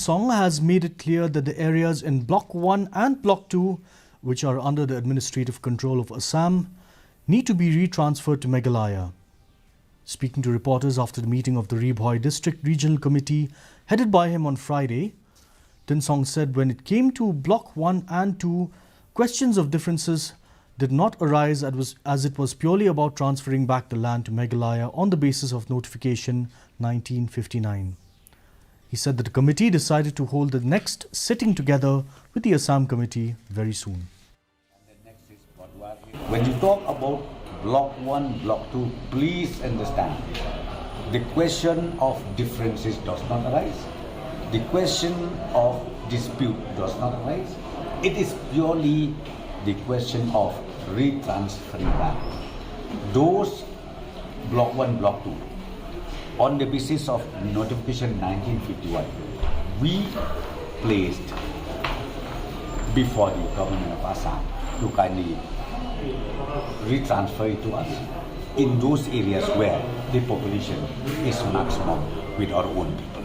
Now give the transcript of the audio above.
Song has made it clear that the areas in Block 1 and Block 2, which are under the administrative control of Assam, need to be retransferred to Meghalaya. Speaking to reporters after the meeting of the Ri-Bhoi District Regional Committee headed by him on Friday, Tin Song said when it came to Block 1 and 2, questions of differences did not arise as it was purely about transferring back the land to Meghalaya on the basis of Notification 1959. He said that the committee decided to hold the next sitting together with the Assam committee very soon. When you talk about Block 1, Block 2, please understand, the question of differences does not arise. The question of dispute does not arise. It is purely the question of retransferring back those Block 1, Block 2 on the basis of Notification 1951. We placed before the government of Assam to kindly retransfer it to us in those areas where the population is maximum with our own people.